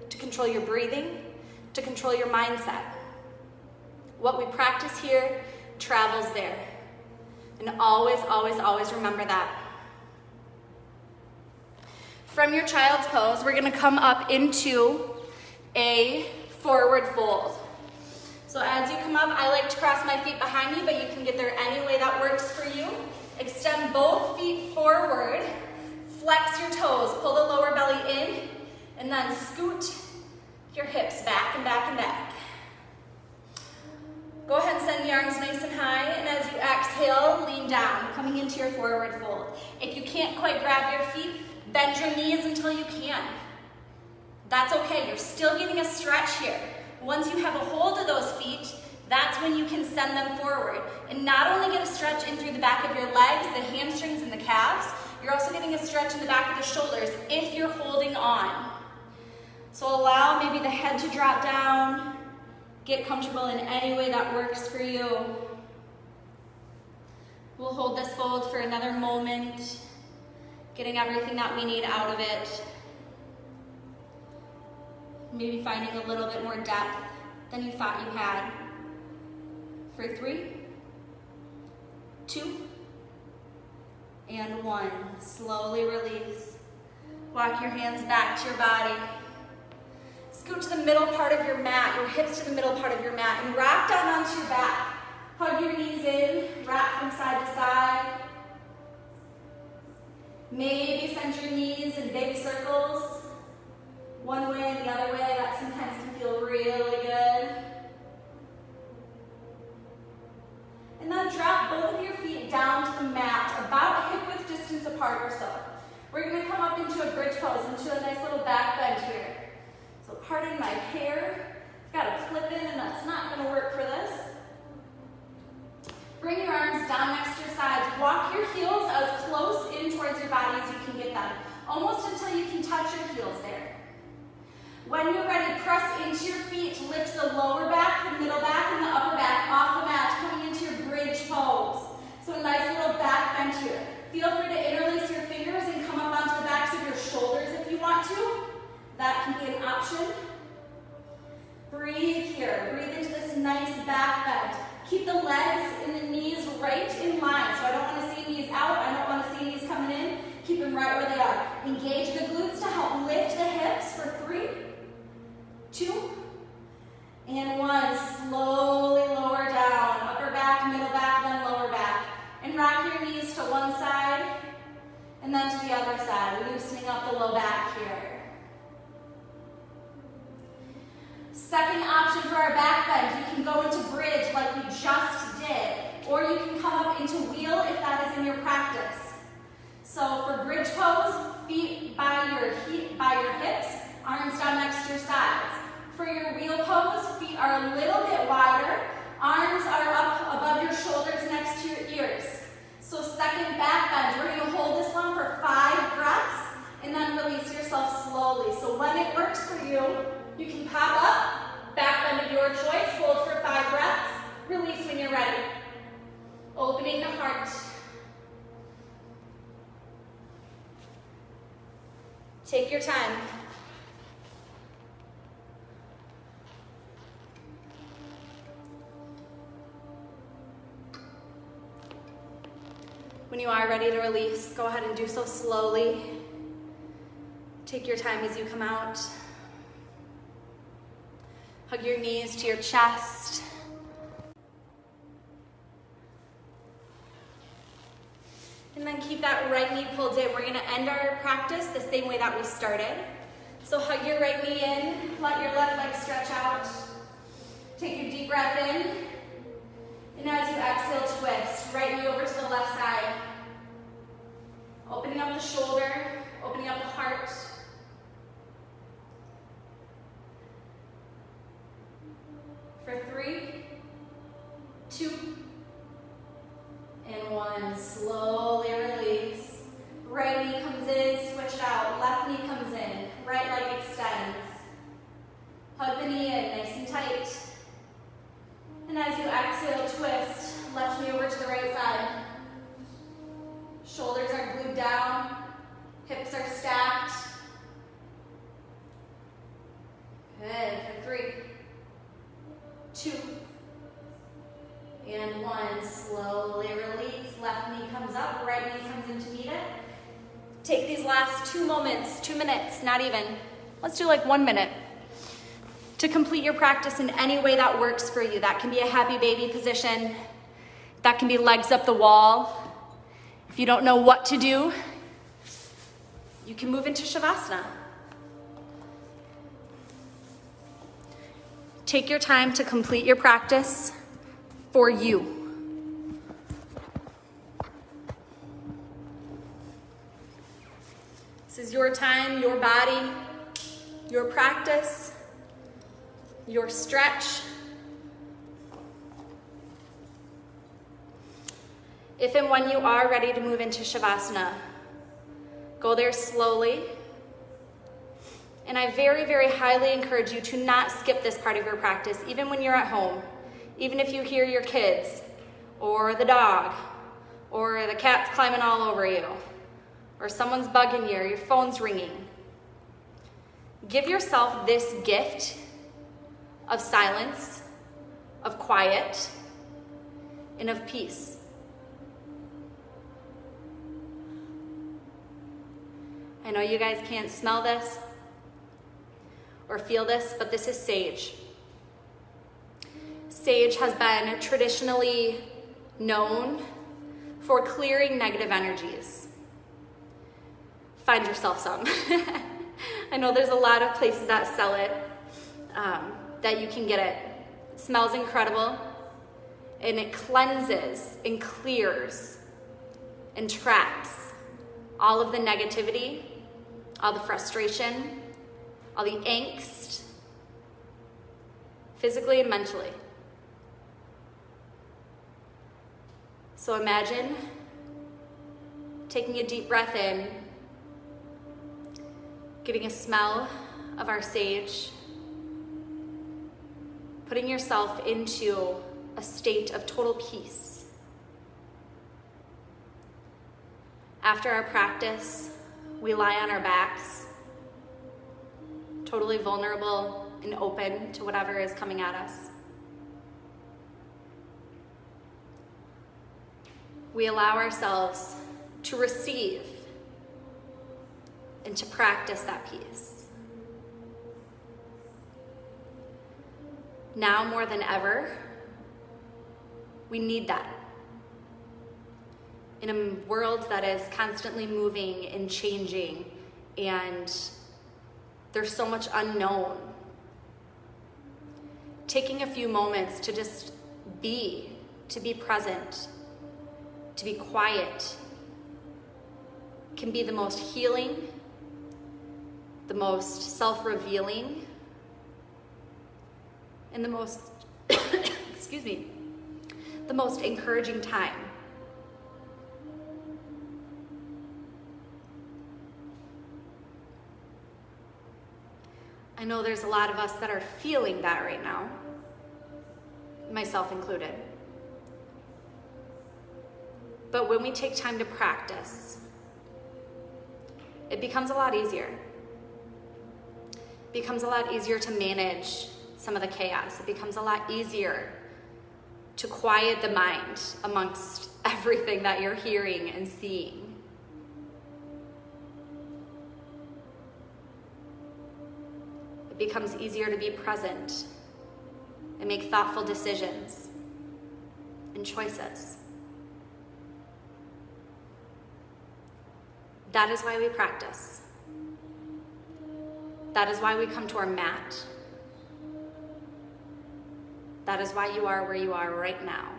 to control your breathing, to control your mindset. What we practice here travels there. And always, always, always remember that. From your child's pose, we're gonna come up into a forward fold. So as you come up, I like to cross my feet behind me, but you can get there any way that works for you. Extend both feet forward, flex your toes, pull the lower belly in, and then scoot your hips back and back and back. Go ahead and send the arms nice and high, and as you exhale, lean down, coming into your forward fold. If you can't quite grab your feet, bend your knees until you can. That's okay, you're still getting a stretch here. Once you have a hold of those feet, that's when you can send them forward. And not only get a stretch in through the back of your legs, the hamstrings and the calves, you're also getting a stretch in the back of the shoulders if you're holding on. So allow maybe the head to drop down. Get comfortable in any way that works for you. We'll hold this fold for another moment, getting everything that we need out of it. Maybe finding a little bit more depth than you thought you had. For 3, 2, and 1. Slowly release. Walk your hands back to your body. Scoot to the middle part of your mat, your hips to the middle part of your mat, and rock down onto your back. Hug your knees in, rock from side to side. Maybe send your knees in big circles. One way and the other way, that sometimes can feel really good. And then drop both of your feet down to the mat, about hip width distance apart or so. We're gonna come up into a bridge pose, into a nice little back bend here. So pardon my hair, I've got a clip in and that's not gonna work for this. Bring your arms down next to your sides. Walk your heels as close in towards your body as you can get them, almost until you can touch your heels there. When you're ready, press into your feet to lift the lower back, the middle back, and the upper back off the mat, coming into your bridge pose. So a nice little back bend here. Feel free to interlace your fingers and come up onto the backs of your shoulders if you want to. That can be an option. Breathe here. Breathe into this nice back bend. Keep the legs and the knees right in line. So I don't want to see knees out. I don't want to see knees coming in. Keep them right where they are. Engage the glutes to help lift the hips for 3, 2, and 1. Slowly lower down. Upper back, middle back, then lower back. And rock your knees to one side and then to the other side, loosening up the low back here. Second option for our back bend, you can go into bridge like we just did, or you can come up into wheel if that is in your practice. So for bridge pose, feet by your hips, arms down next to your sides. For your wheel pose, feet are a little bit wider, arms are up above your shoulders next to your ears. So second back bend, we're going to hold this one for 5 breaths and then release yourself slowly. So So when it works for you, you can pop up, back bend of your choice, hold for 5 breaths, release when you're ready. Opening the heart. Take your time. When you are ready to release, go ahead and do so slowly. Take your time as you come out. Hug your knees to your chest. And then keep that right knee pulled in. We're going to end our practice the same way that we started. So hug your right knee in, let your left leg stretch out. Take a deep breath in. And as you exhale, twist. Right knee over to the left side. Opening up the shoulder, opening up the heart. For 3, 2, and 1. Slowly release. Right knee comes in, switch it out. Left knee comes in. Right leg extends. Hug the knee in, nice and tight. And as you exhale, twist. Left knee over to the right side. Shoulders are glued down. Hips are stacked. Good. For 3, 2, and 1. Slowly release. Left knee comes up, right knee comes in to meet it. Take these last 2 moments, 2 minutes, not even. Let's do like 1 minute to complete your practice in any way that works for you. That can be a happy baby position. That can be legs up the wall. If you don't know what to do, you can move into Shavasana. Take your time to complete your practice for you. This is your time, your body, your practice, your stretch. If and when you are ready to move into Shavasana, go there slowly. And I very, very highly encourage you to not skip this part of your practice, even when you're at home. Even if you hear your kids, or the dog, or the cat's climbing all over you, or someone's bugging you, or your phone's ringing. Give yourself this gift of silence, of quiet, and of peace. I know you guys can't smell this or feel this, but this is sage. Sage has been traditionally known for clearing negative energies. Find yourself some. I know there's a lot of places that sell it, that you can get it. It smells incredible, and it cleanses and clears and traps all of the negativity, all the frustration, all the angst, physically and mentally. So imagine taking a deep breath in, getting a smell of our sage, putting yourself into a state of total peace. After our practice, we lie on our backs, totally vulnerable and open to whatever is coming at us. We allow ourselves to receive and to practice that peace. Now more than ever, we need that. In a world that is constantly moving and changing, and there's so much unknown, taking a few moments to just be, to be present, to be quiet, can be the most healing, the most self-revealing, and the most, the most encouraging time. I know there's a lot of us that are feeling that right now, myself included. But when we take time to practice, it becomes a lot easier. It becomes a lot easier to manage some of the chaos. It becomes a lot easier to quiet the mind amongst everything that you're hearing and seeing. It becomes easier to be present and make thoughtful decisions and choices. That is why we practice. That is why we come to our mat. That is why you are where you are right now.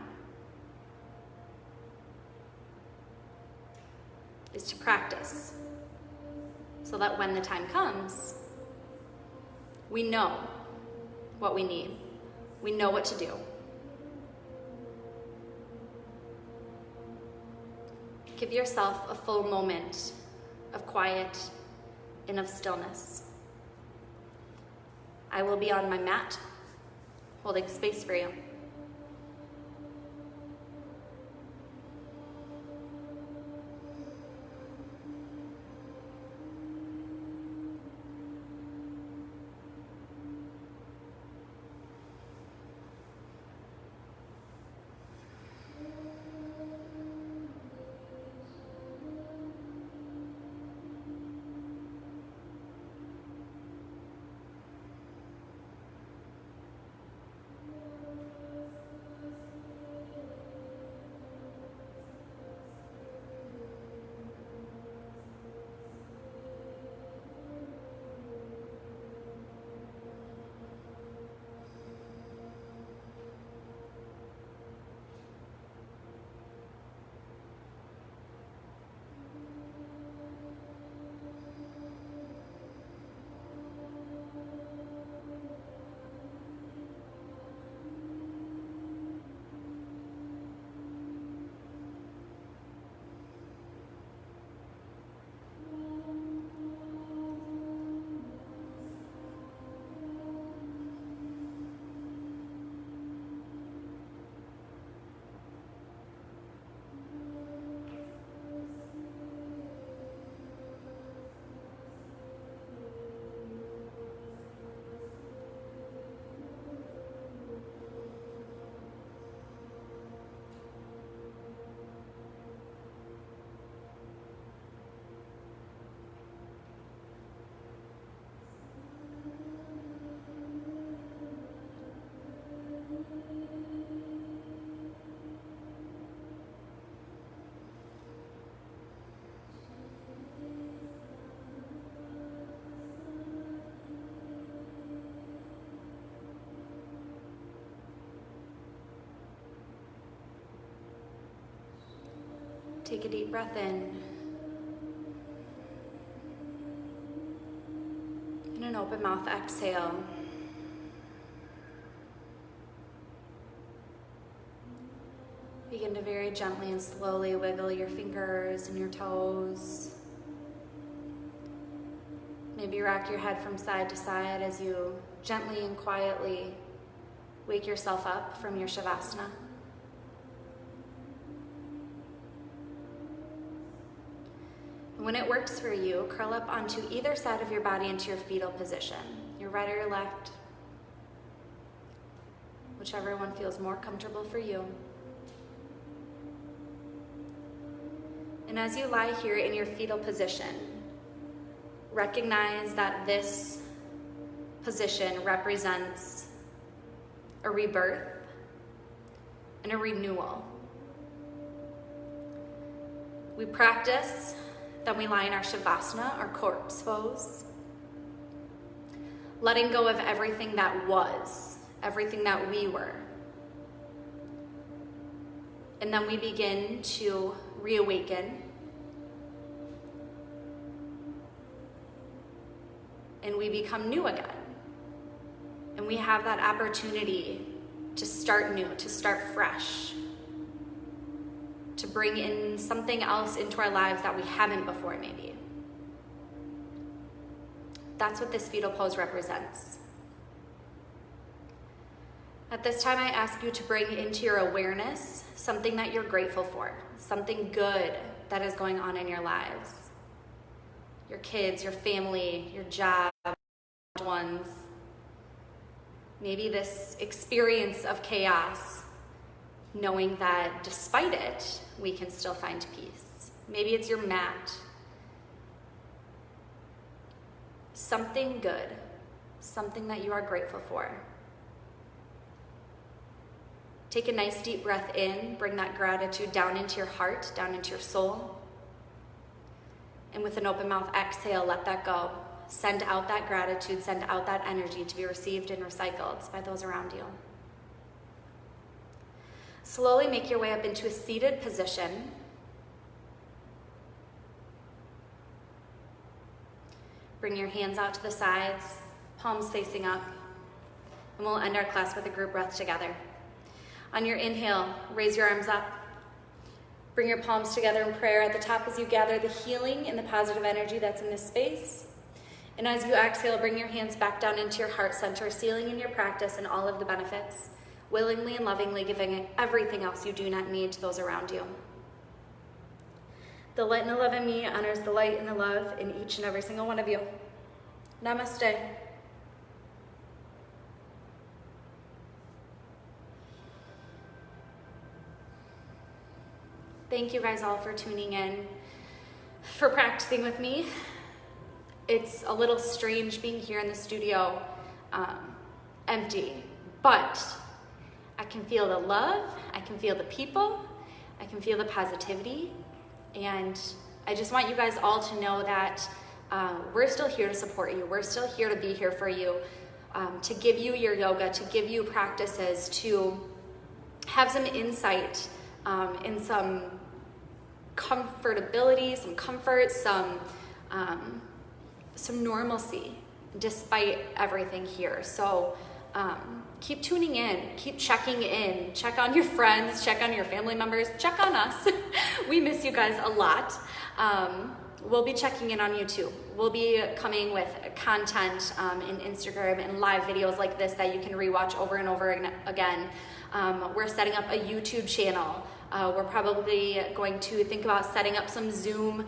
Is to practice so that when the time comes, we know what we need. We know what to do. Give yourself a full moment of quiet and of stillness. I will be on my mat, holding space for you. Take a deep breath in. And an open mouth exhale. Begin to very gently and slowly wiggle your fingers and your toes. Maybe rock your head from side to side as you gently and quietly wake yourself up from your Shavasana. When it works for you, curl up onto either side of your body into your fetal position, your right or your left, whichever one feels more comfortable for you. And as you lie here in your fetal position, recognize that this position represents a rebirth and a renewal. We practice. Then we lie in our Shavasana, our corpse pose, letting go of everything that was, everything that we were. And then we begin to reawaken. And we become new again. And we have that opportunity to start new, to start fresh, to bring in something else into our lives that we haven't before maybe. That's what this fetal pose represents. At this time, I ask you to bring into your awareness something that you're grateful for, something good that is going on in your lives. Your kids, your family, your job, loved ones. Maybe this experience of chaos, knowing that despite it, we can still find peace. Maybe it's your mat. Something good, something that you are grateful for. Take a nice deep breath in, bring that gratitude down into your heart, down into your soul. And with an open mouth exhale, let that go. Send out that gratitude, send out that energy to be received and recycled by those around you. Slowly make your way up into a seated position. Bring your hands out to the sides, palms facing up, and we'll end our class with a group breath together. On your inhale, raise your arms up. Bring your palms together in prayer at the top as you gather the healing and the positive energy that's in this space. And as you exhale, bring your hands back down into your heart center, sealing in your practice and all of the benefits, willingly and lovingly giving everything else you do not need to those around you. The light and the love in me honors the light and the love in each and every single one of you. Namaste. Thank you guys all for tuning in, for practicing with me. It's a little strange being here in the studio, empty, but I can feel the love, I can feel the people, I can feel the positivity, and I just want you guys all to know that we're still here to support you. We're still here to be here for you, to give you your yoga, to give you practices, to have some insight and some comfortability, some comfort, some normalcy despite everything here. So keep tuning in, keep checking in, check on your friends, check on your family members, check on us. We miss you guys a lot. We'll be checking in on you too. We'll be coming with content in Instagram and live videos like this that you can rewatch over and over again. We're setting up a YouTube channel. We're probably going to think about setting up some Zoom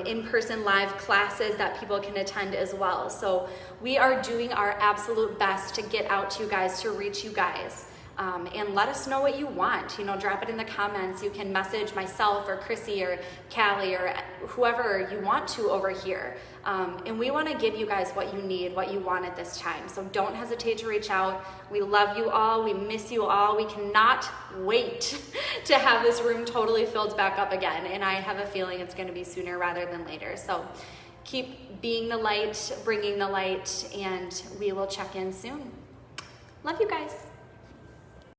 in-person live classes that people can attend as well. So we are doing our absolute best to get out to you guys, to reach you guys. And let us know what you want. Drop it in the comments. You can message myself or Chrissy or Callie or whoever you want to over here. And we want to give you guys what you need, what you want at this time. So don't hesitate to reach out. We love you all. We miss you all. We cannot wait to have this room totally filled back up again. And I have a feeling it's going to be sooner rather than later. So keep being the light, bringing the light, and we will check in soon. Love you guys.